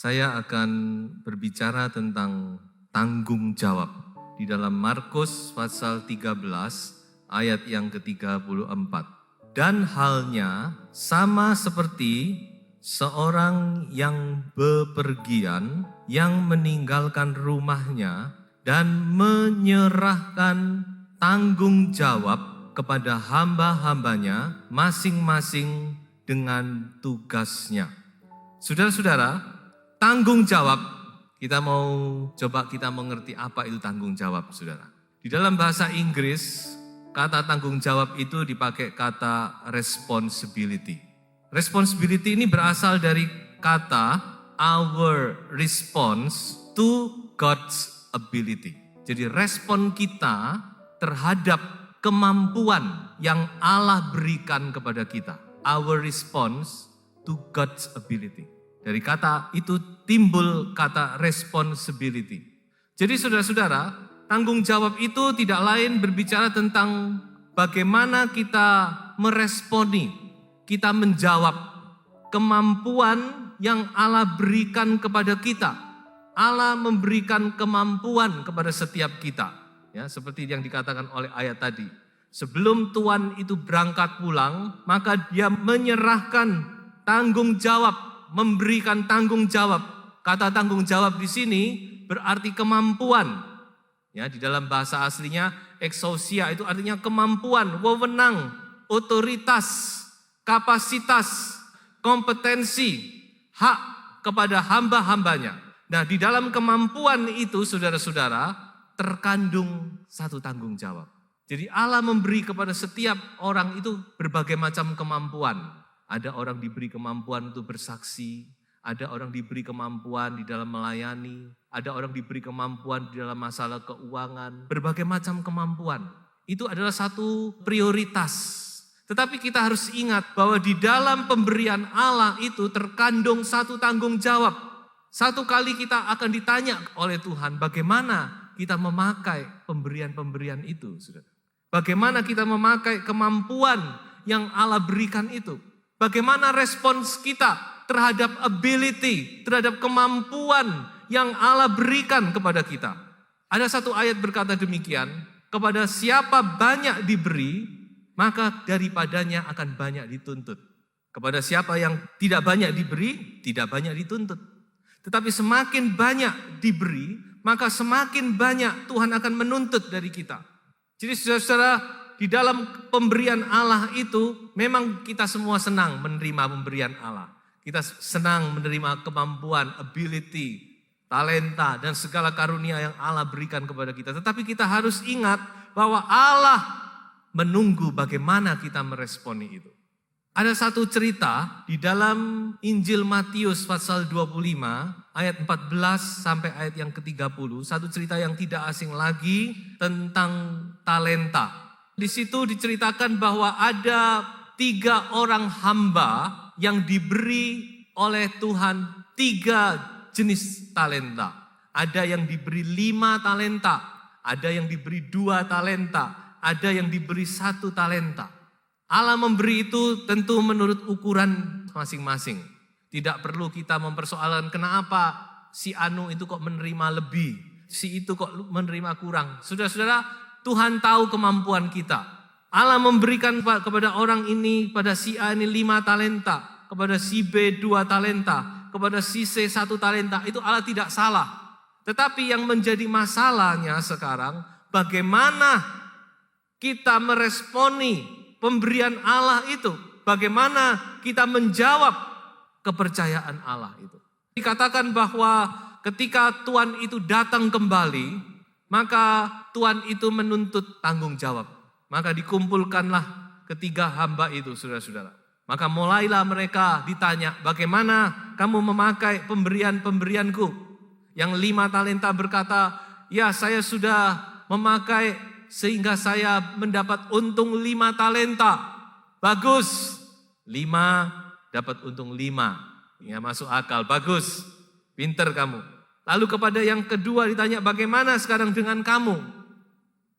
Saya akan berbicara tentang tanggung jawab di dalam Markus pasal 13 ayat yang ke-34. Dan halnya sama seperti seorang yang bepergian yang meninggalkan rumahnya dan menyerahkan tanggung jawab kepada hamba-hambanya masing-masing dengan tugasnya. Saudara-saudara, tanggung jawab, kita mau coba kita mengerti apa itu tanggung jawab, saudara. Di dalam bahasa Inggris, kata tanggung jawab itu dipakai kata responsibility. Responsibility ini berasal dari kata our response to God's ability. Jadi respon kita terhadap kemampuan yang Allah berikan kepada kita. Our response to God's ability. Dari kata itu timbul kata responsibility. Jadi saudara-saudara, tanggung jawab itu tidak lain berbicara tentang bagaimana kita meresponi, kita menjawab kemampuan yang Allah berikan kepada kita. Allah memberikan kemampuan kepada setiap kita. Ya, seperti yang dikatakan oleh ayat tadi. Sebelum Tuhan itu berangkat pulang, maka dia menyerahkan tanggung jawab, memberikan tanggung jawab. Kata tanggung jawab di sini berarti kemampuan. Ya, di dalam bahasa aslinya exousia itu artinya kemampuan, wewenang, otoritas, kapasitas, kompetensi, hak kepada hamba-hambanya. Nah, di dalam kemampuan itu saudara-saudara terkandung satu tanggung jawab. Jadi Allah memberi kepada setiap orang itu berbagai macam kemampuan. Ada orang diberi kemampuan untuk bersaksi, ada orang diberi kemampuan di dalam melayani, ada orang diberi kemampuan di dalam masalah keuangan, berbagai macam kemampuan. Itu adalah satu prioritas. Tetapi kita harus ingat bahwa di dalam pemberian Allah itu terkandung satu tanggung jawab. Satu kali kita akan ditanya oleh Tuhan bagaimana kita memakai pemberian-pemberian itu. Bagaimana kita memakai kemampuan yang Allah berikan itu. Bagaimana respons kita terhadap ability, terhadap kemampuan yang Allah berikan kepada kita. Ada satu ayat berkata demikian, kepada siapa banyak diberi, maka daripadanya akan banyak dituntut. Kepada siapa yang tidak banyak diberi, tidak banyak dituntut. Tetapi semakin banyak diberi, maka semakin banyak Tuhan akan menuntut dari kita. Jadi saudara-saudara, di dalam pemberian Allah itu memang kita semua senang menerima pemberian Allah. Kita senang menerima kemampuan, ability, talenta, dan segala karunia yang Allah berikan kepada kita. Tetapi kita harus ingat bahwa Allah menunggu bagaimana kita meresponi itu. Ada satu cerita di dalam Injil Matius pasal 25 ayat 14 sampai ayat yang ke-30. Satu cerita yang tidak asing lagi tentang talenta. Di situ diceritakan bahwa ada 3 orang hamba yang diberi oleh Tuhan 3 jenis talenta. Ada yang diberi 5 talenta, ada yang diberi 2 talenta, ada yang diberi 1 talenta. Allah memberi itu tentu menurut ukuran masing-masing. Tidak perlu kita mempersoalkan kenapa si Anu itu kok menerima lebih, si itu kok menerima kurang. Saudara-saudara, Tuhan tahu kemampuan kita. Allah memberikan kepada orang ini, pada si A ini 5 talenta, kepada si B 2 talenta, kepada si C 1 talenta. Itu Allah tidak salah. Tetapi yang menjadi masalahnya sekarang, bagaimana kita meresponi pemberian Allah itu, bagaimana kita menjawab kepercayaan Allah itu. Dikatakan bahwa ketika Tuhan itu datang kembali, maka Tuhan itu menuntut tanggung jawab. Maka dikumpulkanlah ketiga hamba itu, saudara-saudara. Maka mulailah mereka ditanya, bagaimana kamu memakai pemberian-pemberianku? Yang 5 talenta berkata, ya saya sudah memakai sehingga saya mendapat untung 5 talenta. Bagus. 5 dapat untung 5. Ya, masuk akal. Bagus. Pinter kamu. Lalu kepada yang kedua ditanya, bagaimana sekarang dengan kamu?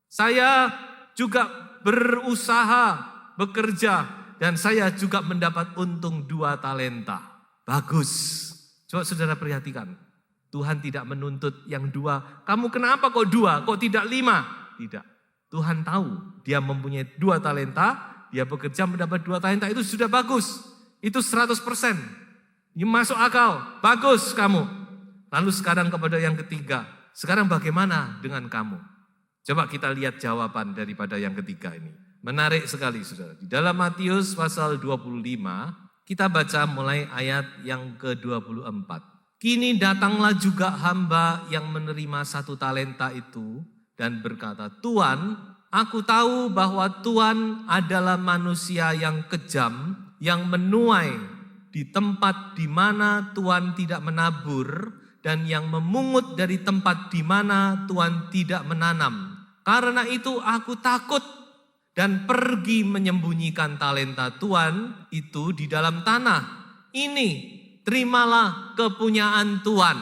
Saya juga berusaha, bekerja, dan saya juga mendapat untung 2 talenta. Bagus. Coba saudara perhatikan. Tuhan tidak menuntut yang 2. Kamu kenapa kok 2? Kok tidak 5? Tidak. Tuhan tahu dia mempunyai 2 talenta. Dia bekerja mendapat 2 talenta. Itu sudah bagus. Itu 100%. Ini masuk akal. Bagus kamu. Lalu sekarang kepada yang ketiga. Sekarang bagaimana dengan kamu? Coba kita lihat jawaban daripada yang ketiga ini. Menarik sekali saudara. Di dalam Matius pasal 25, kita baca mulai ayat yang ke-24. Kini datanglah juga hamba yang menerima 1 talenta itu dan berkata, Tuan, aku tahu bahwa Tuan adalah manusia yang kejam, yang menuai di tempat di mana Tuan tidak menabur dan yang memungut dari tempat di mana Tuan tidak menanam. Karena itu aku takut dan pergi menyembunyikan talenta Tuan itu di dalam tanah. Ini terimalah kepunyaan Tuan.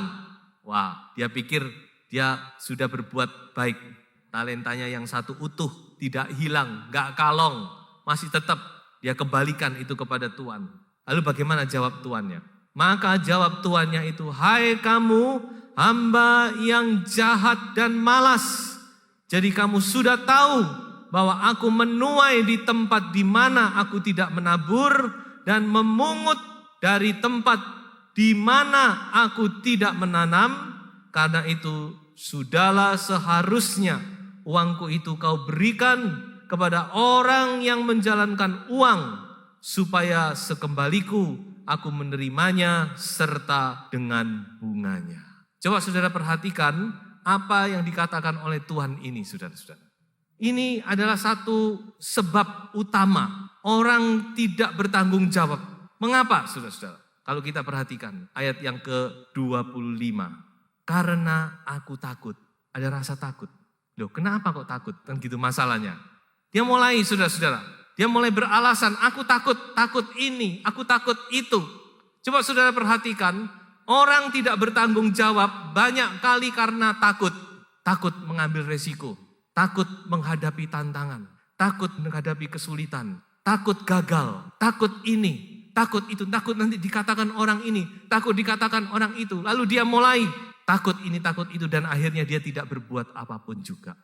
Wah, dia pikir dia sudah berbuat baik. Talentanya yang 1 utuh, tidak hilang, gak kalong. Masih tetap dia kembalikan itu kepada Tuan. Lalu bagaimana jawab tuannya? Maka jawab tuannya itu, hai kamu hamba yang jahat dan malas. Jadi kamu sudah tahu bahwa aku menuai di tempat di mana aku tidak menabur dan memungut dari tempat di mana aku tidak menanam. Karena itu sudahlah seharusnya uangku itu kau berikan kepada orang yang menjalankan uang, supaya sekembaliku aku menerimanya serta dengan bunganya. Coba saudara perhatikan apa yang dikatakan oleh Tuhan ini, saudara-saudara. Ini adalah satu sebab utama orang tidak bertanggung jawab. Mengapa, saudara-saudara? Kalau kita perhatikan ayat yang ke-25. Karena aku takut. Ada rasa takut. Loh, kenapa kok takut? Kan gitu masalahnya. Dia mulai, saudara-saudara. Dia mulai beralasan, aku takut ini, aku takut itu. Coba saudara perhatikan, orang tidak bertanggung jawab banyak kali karena takut. Takut mengambil resiko. Takut menghadapi tantangan. Takut menghadapi kesulitan. Takut gagal. Takut ini. Takut itu, takut nanti dikatakan orang ini, takut dikatakan orang itu. Lalu dia mulai takut ini, takut itu, dan akhirnya dia tidak berbuat apapun juga.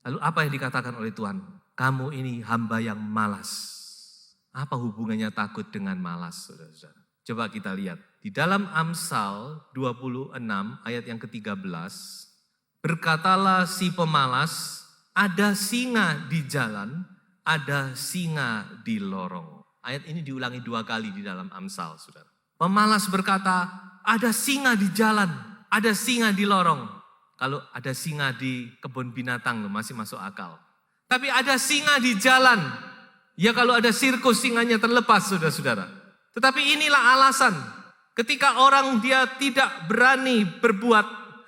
Lalu apa yang dikatakan oleh Tuhan? Kamu ini hamba yang malas. Apa hubungannya takut dengan malas, saudara-saudara? Coba kita lihat. Di dalam Amsal 26 ayat yang ke-13, berkatalah si pemalas, ada singa di jalan, ada singa di lorong. Ayat ini diulangi 2 kali di dalam Amsal, saudara. Pemalas berkata, ada singa di jalan, ada singa di lorong. Kalau ada singa di kebun binatang masih masuk akal. Tapi ada singa di jalan. Ya kalau ada sirkus singanya terlepas, saudara-saudara. Tetapi inilah alasan. Ketika orang dia tidak berani berbuat,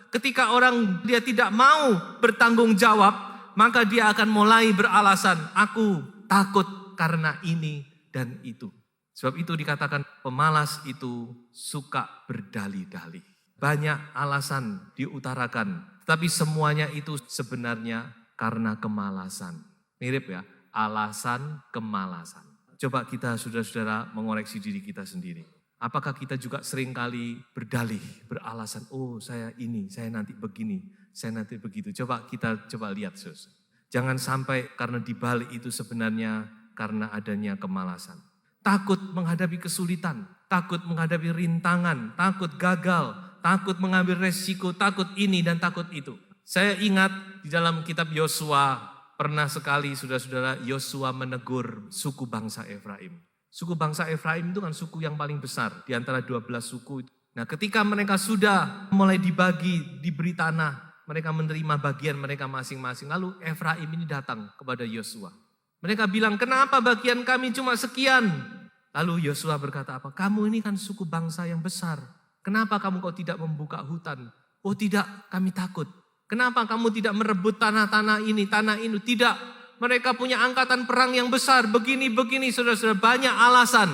ketika orang dia tidak mau bertanggung jawab, maka dia akan mulai beralasan, aku takut karena ini dan itu. Sebab itu dikatakan pemalas itu suka berdalih-dalih. Banyak alasan diutarakan, tetapi semuanya itu sebenarnya karena kemalasan. Mirip ya, alasan kemalasan. Coba kita saudara-saudara mengoreksi diri kita sendiri. Apakah kita juga seringkali berdalih, beralasan, oh saya ini, saya nanti begini, saya nanti begitu. Coba kita lihat, saudara. Jangan sampai karena dibalik itu sebenarnya karena adanya kemalasan. Takut menghadapi kesulitan, takut menghadapi rintangan, takut gagal, takut mengambil resiko, takut ini dan takut itu. Saya ingat di dalam kitab Yosua, pernah sekali saudara-saudara Yosua menegur suku bangsa Efraim. Suku bangsa Efraim itu kan suku yang paling besar di antara 12 suku. Nah, ketika mereka sudah mulai diberi tanah, mereka menerima bagian mereka masing-masing. Lalu Efraim ini datang kepada Yosua. Mereka bilang, kenapa bagian kami cuma sekian? Lalu Yosua berkata apa? Kamu ini kan suku bangsa yang besar. Kenapa kamu kok tidak membuka hutan? Oh tidak, kami takut. Kenapa kamu tidak merebut tanah ini, tanah ini? Tidak, mereka punya angkatan perang yang besar. Begini, saudara-saudara, banyak alasan.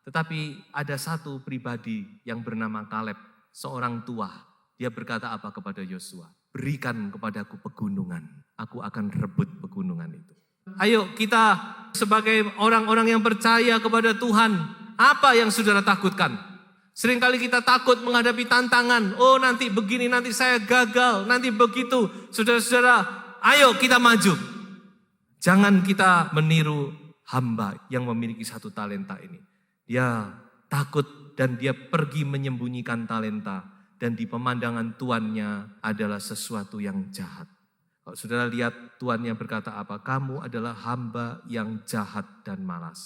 Tetapi ada satu pribadi yang bernama Kaleb, seorang tua. Dia berkata apa kepada Yosua? Berikan kepadaku pegunungan, aku akan rebut pegunungan itu. Ayo kita sebagai orang-orang yang percaya kepada Tuhan, apa yang saudara takutkan? Seringkali kita takut menghadapi tantangan. Oh, nanti begini, nanti saya gagal, nanti begitu. Saudara-saudara, ayo kita maju. Jangan kita meniru hamba yang memiliki 1 talenta ini. Dia takut dan dia pergi menyembunyikan talenta. Dan di pemandangan tuannya adalah sesuatu yang jahat. Kalau saudara lihat tuannya berkata apa? Kamu adalah hamba yang jahat dan malas.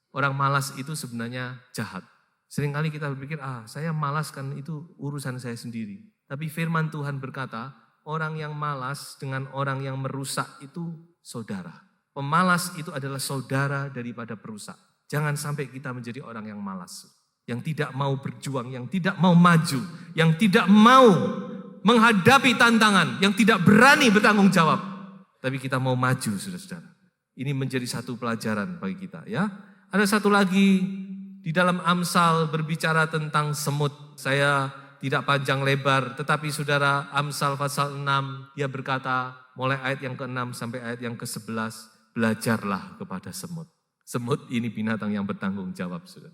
Orang malas itu sebenarnya jahat. Seringkali kita berpikir, saya malas kan itu urusan saya sendiri. Tapi firman Tuhan berkata, orang yang malas dengan orang yang merusak itu saudara. Pemalas itu adalah saudara daripada perusak. Jangan sampai kita menjadi orang yang malas. Yang tidak mau berjuang, yang tidak mau maju, yang tidak mau menghadapi tantangan, yang tidak berani bertanggung jawab. Tapi kita mau maju, saudara-saudara. Ini menjadi satu pelajaran bagi kita, ya. Ada satu lagi di dalam Amsal berbicara tentang semut. Saya tidak panjang lebar, tetapi saudara, Amsal pasal 6, dia berkata, mulai ayat yang ke-6 sampai ayat yang ke-11, belajarlah kepada semut. Semut ini binatang yang bertanggung jawab, saudara.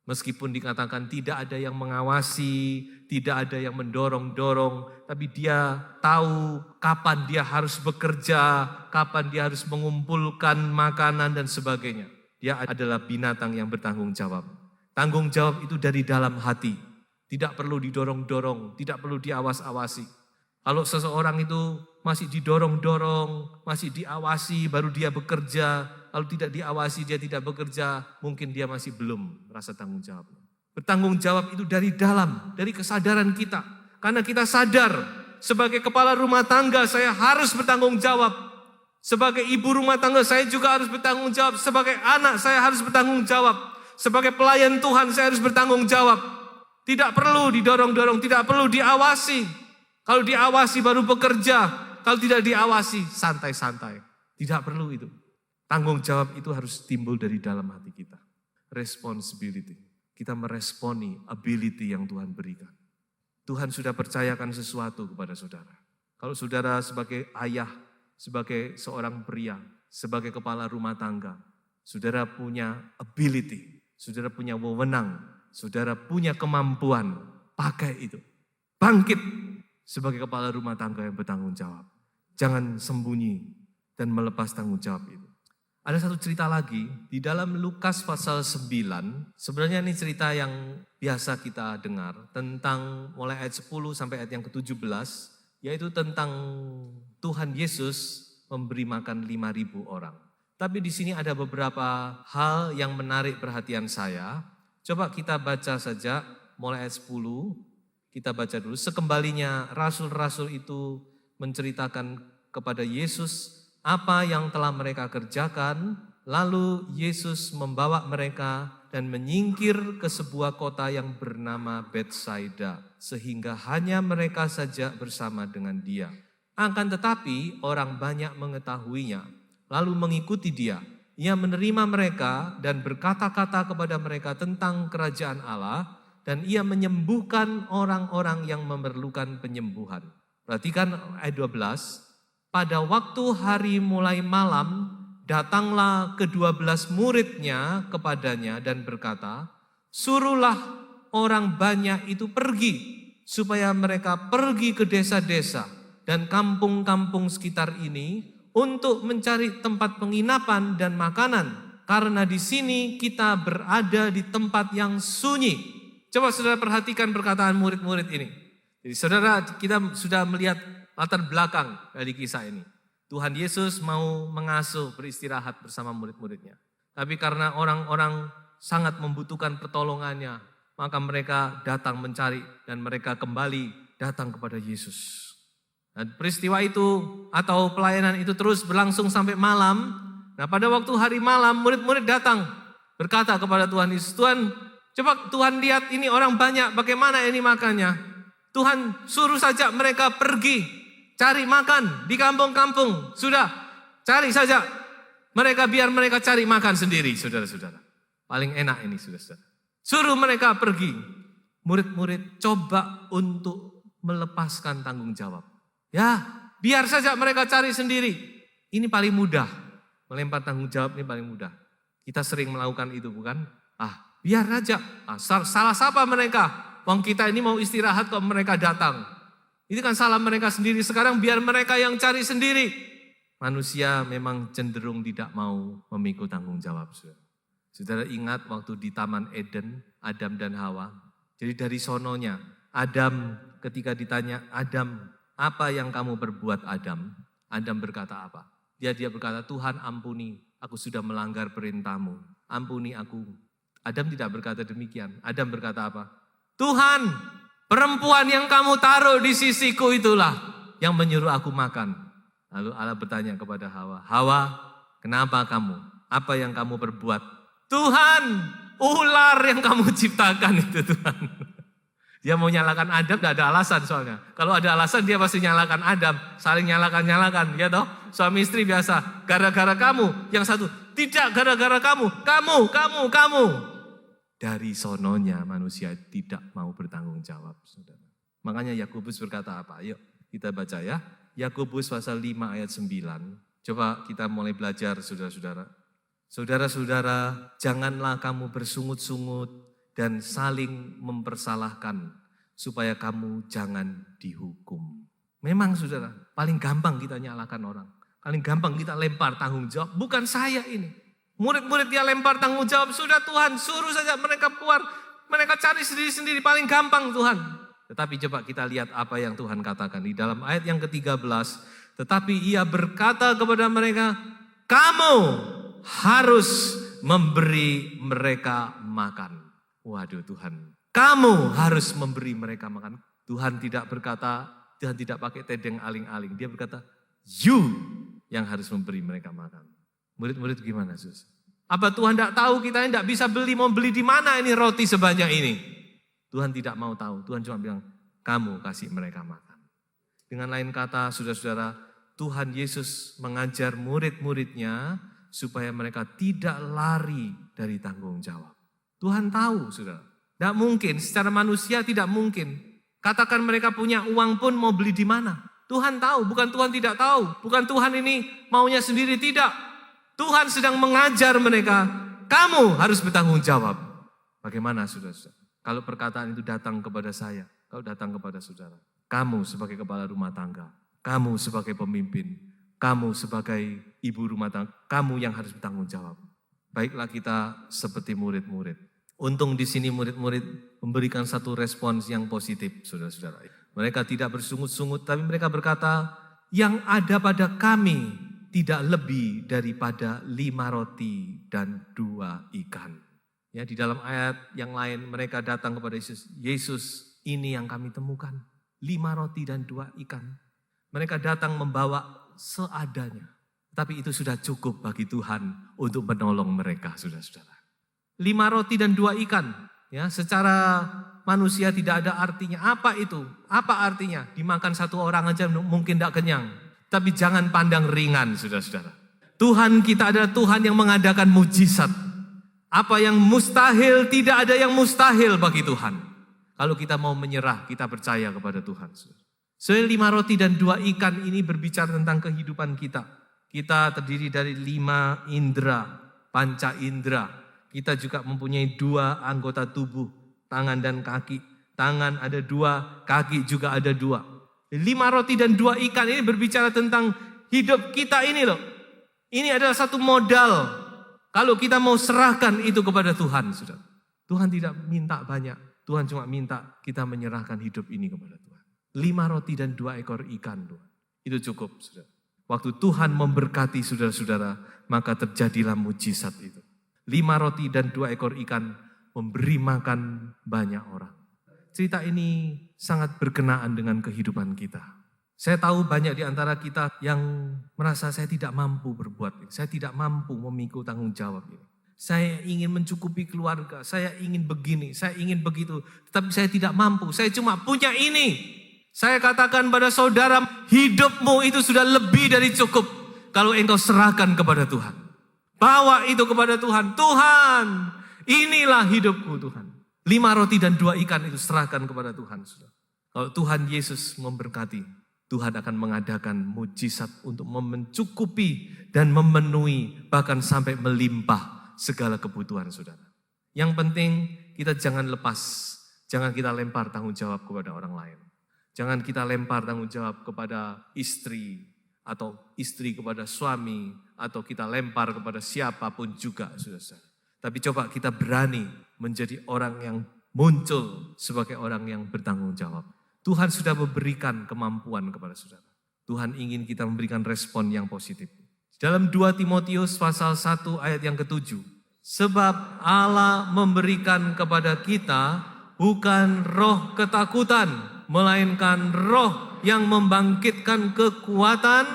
Meskipun dikatakan tidak ada yang mengawasi, tidak ada yang mendorong-dorong, tapi dia tahu kapan dia harus bekerja, kapan dia harus mengumpulkan makanan dan sebagainya. Dia adalah binatang yang bertanggung jawab. Tanggung jawab itu dari dalam hati. Tidak perlu didorong-dorong, tidak perlu diawas-awasi. Kalau seseorang itu masih didorong-dorong, masih diawasi, baru dia bekerja. Kalau tidak diawasi, dia tidak bekerja, mungkin dia masih belum merasa tanggung jawab. Bertanggung jawab itu dari dalam, dari kesadaran kita. Karena kita sadar, sebagai kepala rumah tangga, saya harus bertanggung jawab. Sebagai ibu rumah tangga, saya juga harus bertanggung jawab. Sebagai anak, saya harus bertanggung jawab. Sebagai pelayan Tuhan, saya harus bertanggung jawab. Tidak perlu didorong-dorong, tidak perlu diawasi. Kalau diawasi baru bekerja, kalau tidak diawasi, santai-santai. Tidak perlu itu. Tanggung jawab itu harus timbul dari dalam hati kita. Responsibility. Kita meresponi ability yang Tuhan berikan. Tuhan sudah percayakan sesuatu kepada saudara. Kalau saudara sebagai ayah, sebagai seorang pria, sebagai kepala rumah tangga, saudara punya ability, saudara punya wewenang, saudara punya kemampuan, pakai itu. Bangkit sebagai kepala rumah tangga yang bertanggung jawab. Jangan sembunyi dan melepas tanggung jawab itu. Ada satu cerita lagi, di dalam Lukas pasal 9, sebenarnya ini cerita yang biasa kita dengar, tentang mulai ayat 10 sampai ayat yang ke-17, yaitu tentang Tuhan Yesus memberi makan 5.000 orang. Tapi di sini ada beberapa hal yang menarik perhatian saya. Coba kita baca saja, mulai ayat 10, kita baca dulu. Sekembalinya rasul-rasul itu menceritakan kepada Yesus apa yang telah mereka kerjakan, lalu Yesus membawa mereka dan menyingkir ke sebuah kota yang bernama Betsaida, sehingga hanya mereka saja bersama dengan dia. Akan tetapi orang banyak mengetahuinya, lalu mengikuti dia. Ia menerima mereka dan berkata-kata kepada mereka tentang kerajaan Allah, dan ia menyembuhkan orang-orang yang memerlukan penyembuhan. Perhatikan ayat 12. Pada waktu hari mulai malam, datanglah ke-12 muridnya kepadanya dan berkata, suruhlah orang banyak itu pergi, supaya mereka pergi ke desa-desa dan kampung-kampung sekitar ini untuk mencari tempat penginapan dan makanan, karena di sini kita berada di tempat yang sunyi. Coba saudara perhatikan perkataan murid-murid ini. Jadi saudara, kita sudah melihat latar belakang dari kisah ini. Tuhan Yesus mau mengasuh beristirahat bersama murid-muridnya. Tapi karena orang-orang sangat membutuhkan pertolongannya, maka mereka datang mencari dan mereka kembali datang kepada Yesus. Dan peristiwa itu atau pelayanan itu terus berlangsung sampai malam. Nah, pada waktu hari malam murid-murid datang berkata kepada Tuhan Yesus, Tuhan, coba Tuhan lihat ini orang banyak, bagaimana ini makannya? Tuhan suruh saja mereka pergi cari makan di kampung-kampung. Sudah, cari saja. Biar mereka cari makan sendiri, saudara-saudara. Paling enak ini, saudara-saudara. Suruh mereka pergi. Murid-murid coba untuk melepaskan tanggung jawab. Ya, biar saja mereka cari sendiri. Ini paling mudah. Melempar tanggung jawab ini paling mudah. Kita sering melakukan itu, bukan? Biar aja. Salah siapa mereka? Wong kita ini mau istirahat kok mereka datang. Ini kan salah mereka sendiri. Sekarang biar mereka yang cari sendiri. Manusia memang cenderung tidak mau memikul tanggung jawab. Saudara ingat waktu di Taman Eden, Adam dan Hawa. Jadi dari sononya, Adam ketika ditanya, Adam, apa yang kamu perbuat Adam? Adam berkata apa? Dia berkata, Tuhan ampuni, aku sudah melanggar perintahmu. Ampuni aku. Adam tidak berkata demikian. Adam berkata apa? Tuhan, perempuan yang kamu taruh di sisiku itulah yang menyuruh aku makan. Lalu Allah bertanya kepada Hawa, Hawa, kenapa kamu? Apa yang kamu perbuat? Tuhan, ular yang kamu ciptakan itu Tuhan. Dia mau nyalakan Adam, tidak ada alasan soalnya. Kalau ada alasan dia pasti nyalakan Adam, saling nyalakan, ya toh? Suami istri biasa, gara-gara kamu, yang satu, tidak gara-gara kamu. Dari sononya manusia tidak mau bertanggung jawab, saudara. Makanya Yakobus berkata apa? Yuk kita baca ya. Yakobus pasal 5 ayat 9. Coba kita mulai belajar saudara-saudara. Saudara-saudara, janganlah kamu bersungut-sungut dan saling mempersalahkan supaya kamu jangan dihukum. Memang saudara, paling gampang kita nyalakan orang. Paling gampang kita lempar tanggung jawab. Bukan saya ini. Murid-murid dia lempar tanggung jawab. Sudah Tuhan, suruh saja mereka keluar. Mereka cari sendiri-sendiri, paling gampang Tuhan. Tetapi coba kita lihat apa yang Tuhan katakan di dalam ayat yang ke-13. Tetapi ia berkata kepada mereka, kamu harus memberi mereka makan. Waduh Tuhan, kamu harus memberi mereka makan. Tuhan tidak berkata, Tuhan tidak pakai tedeng aling-aling. Dia berkata, you yang harus memberi mereka makan. Murid-murid gimana Sus? Apa Tuhan tidak tahu kita tidak bisa beli, mau beli di mana ini roti sebanyak ini? Tuhan tidak mau tahu, Tuhan cuma bilang, kamu kasih mereka makan. Dengan lain kata, saudara-saudara, Tuhan Yesus mengajar murid-muridnya supaya mereka tidak lari dari tanggung jawab. Tuhan tahu, saudara. Tidak mungkin, secara manusia tidak mungkin. Katakan mereka punya uang pun mau beli di mana. Tuhan tahu, bukan Tuhan tidak tahu. Bukan Tuhan ini maunya sendiri, tidak. Tuhan sedang mengajar mereka, kamu harus bertanggung jawab. Bagaimana saudara-saudara? Kalau perkataan itu datang kepada saya, kalau datang kepada saudara, kamu sebagai kepala rumah tangga, kamu sebagai pemimpin, kamu sebagai ibu rumah tangga, kamu yang harus bertanggung jawab. Baiklah kita seperti murid-murid. Untung di sini murid-murid memberikan satu respons yang positif, saudara-saudara. Mereka tidak bersungut-sungut, tapi mereka berkata, yang ada pada kami tidak lebih daripada 5 roti dan 2 ikan. Ya, di dalam ayat yang lain mereka datang kepada Yesus. Yesus, ini yang kami temukan. 5 roti dan 2 ikan. Mereka datang membawa seadanya. Tapi itu sudah cukup bagi Tuhan untuk menolong mereka, saudara-saudara. 5 roti dan 2 ikan. Ya, secara manusia tidak ada artinya. Apa itu? Apa artinya? Dimakan satu orang aja mungkin tidak kenyang. Tapi jangan pandang ringan, saudara-saudara. Tuhan kita adalah Tuhan yang mengadakan mujizat. Apa yang mustahil, tidak ada yang mustahil bagi Tuhan. Kalau kita mau menyerah, kita percaya kepada Tuhan. Soal 5 roti dan 2 ikan ini berbicara tentang kehidupan kita. Kita terdiri dari 5 indera, panca indera. Kita juga mempunyai 2 anggota tubuh, tangan dan kaki. Tangan ada 2, kaki juga ada 2. 5 roti dan 2 ikan ini berbicara tentang hidup kita ini loh. Ini adalah satu modal. Kalau kita mau serahkan itu kepada Tuhan, saudara. Tuhan tidak minta banyak. Tuhan cuma minta kita menyerahkan hidup ini kepada Tuhan. 5 roti dan 2 ekor ikan, Tuhan. Itu cukup, saudara. Waktu Tuhan memberkati saudara-saudara, maka terjadilah mujizat itu. 5 roti dan 2 ekor ikan memberi makan banyak orang. Cerita ini sangat berkenaan dengan kehidupan kita. Saya tahu banyak di antara kita yang merasa saya tidak mampu berbuat ini. Saya tidak mampu memikul tanggung jawab ini. Saya ingin mencukupi keluarga, saya ingin begini, saya ingin begitu. Tetapi saya tidak mampu, saya cuma punya ini. Saya katakan pada saudara, hidupmu itu sudah lebih dari cukup. Kalau engkau serahkan kepada Tuhan. Bawa itu kepada Tuhan. Tuhan, inilah hidupku Tuhan. 5 roti dan 2 ikan itu serahkan kepada Tuhan. Kalau Tuhan Yesus memberkati, Tuhan akan mengadakan mujizat untuk mencukupi dan memenuhi bahkan sampai melimpah segala kebutuhan saudara. Yang penting kita jangan lepas, jangan kita lempar tanggung jawab kepada orang lain. Jangan kita lempar tanggung jawab kepada istri, atau istri kepada suami, atau kita lempar kepada siapapun juga, saudara. Tapi coba kita berani menjadi orang yang muncul sebagai orang yang bertanggung jawab. Tuhan sudah memberikan kemampuan kepada saudara. Tuhan ingin kita memberikan respon yang positif. Dalam 2 Timotius pasal 1 ayat yang ke-7. Sebab Allah memberikan kepada kita bukan roh ketakutan, melainkan roh yang membangkitkan kekuatan,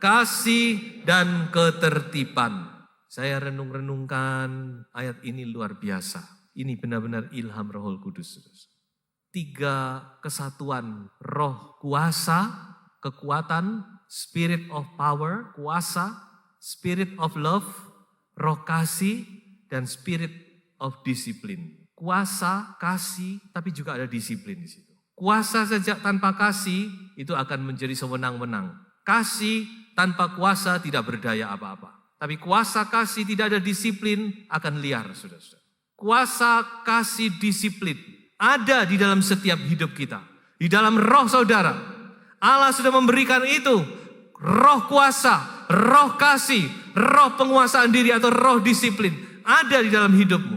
kasih, dan ketertiban. Saya renung-renungkan ayat ini luar biasa. Ini benar-benar ilham Roh Kudus. 3 kesatuan, roh kuasa, kekuatan, spirit of power, kuasa, spirit of love, roh kasih, dan spirit of discipline. Kuasa, kasih, tapi juga ada disiplin di situ. Kuasa saja tanpa kasih itu akan menjadi sewenang-wenang. Kasih tanpa kuasa tidak berdaya apa-apa. Tapi kuasa kasih tidak ada disiplin akan liar, saudara-saudara. Kuasa kasih disiplin ada di dalam setiap hidup kita. Di dalam roh saudara. Allah sudah memberikan itu. Roh kuasa, roh kasih, roh penguasaan diri atau roh disiplin. Ada di dalam hidupmu.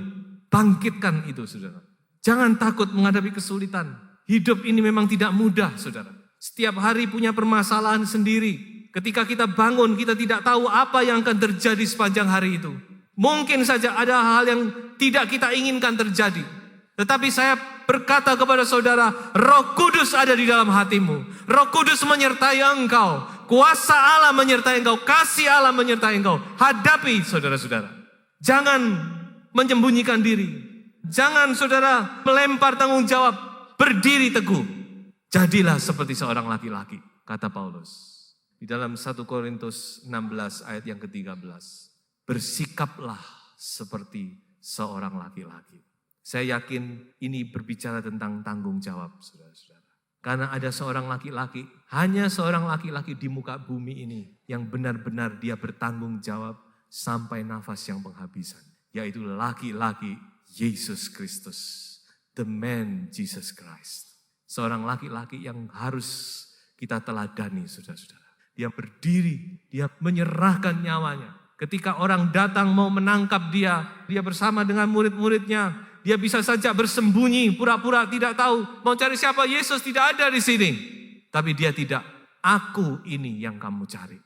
Bangkitkan itu, saudara. Jangan takut menghadapi kesulitan. Hidup ini memang tidak mudah, saudara. Setiap hari punya permasalahan sendiri. Ketika kita bangun, kita tidak tahu apa yang akan terjadi sepanjang hari itu. Mungkin saja ada hal yang tidak kita inginkan terjadi. Tetapi saya berkata kepada saudara, Roh Kudus ada di dalam hatimu. Roh Kudus menyertai engkau. Kuasa Allah menyertai engkau. Kasih Allah menyertai engkau. Hadapi, saudara-saudara. Jangan menyembunyikan diri. Jangan saudara melempar tanggung jawab. Berdiri teguh. Jadilah seperti seorang laki-laki, kata Paulus. Di dalam 1 Korintus 16 ayat yang ke-13. Bersikaplah seperti seorang laki-laki. Saya yakin ini berbicara tentang tanggung jawab, saudara-saudara. Karena ada seorang laki-laki, hanya seorang laki-laki di muka bumi ini yang benar-benar dia bertanggung jawab sampai nafas yang penghabisan. Yaitu laki-laki Yesus Kristus. The man Jesus Christ. Seorang laki-laki yang harus kita teladani, saudara-saudara. Dia berdiri, dia menyerahkan nyawanya. Ketika orang datang mau menangkap dia bersama dengan murid-muridnya. Dia bisa saja bersembunyi, pura-pura tidak tahu. Mau cari siapa? Yesus tidak ada di sini. Tapi dia tidak. Aku ini yang kamu cari.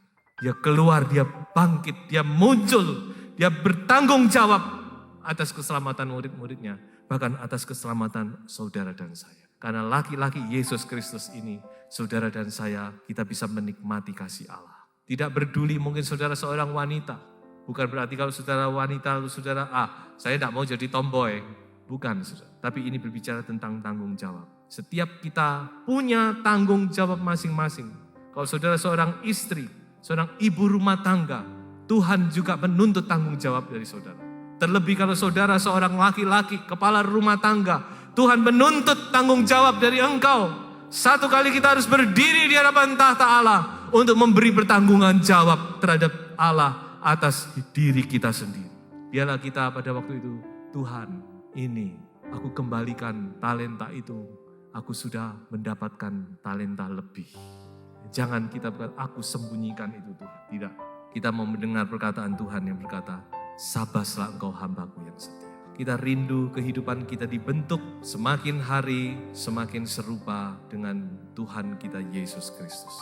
Dia keluar, dia bangkit, dia muncul. Dia bertanggung jawab atas keselamatan murid-muridnya. Bahkan atas keselamatan saudara dan saya. Karena laki-laki Yesus Kristus ini, saudara dan saya, kita bisa menikmati kasih Allah. Tidak peduli mungkin saudara seorang wanita. Bukan berarti kalau saudara wanita, lalu saudara, saya tidak mau jadi tomboy. Bukan, saudara. Tapi ini berbicara tentang tanggung jawab. Setiap kita punya tanggung jawab masing-masing. Kalau saudara seorang istri, seorang ibu rumah tangga, Tuhan juga menuntut tanggung jawab dari saudara. Terlebih kalau saudara seorang laki-laki, kepala rumah tangga, Tuhan menuntut tanggung jawab dari engkau. Satu kali kita harus berdiri di hadapan tahta Allah untuk memberi pertanggungan jawab terhadap Allah atas diri kita sendiri. Biarlah kita pada waktu itu, Tuhan, ini aku kembalikan talenta itu. Aku sudah mendapatkan talenta lebih. Jangan kita berkata, aku sembunyikan itu Tuhan. Tidak. Kita mau mendengar perkataan Tuhan yang berkata, sabaslah engkau hambaku yang setia. Kita rindu kehidupan kita dibentuk semakin hari semakin serupa dengan Tuhan kita Yesus Kristus.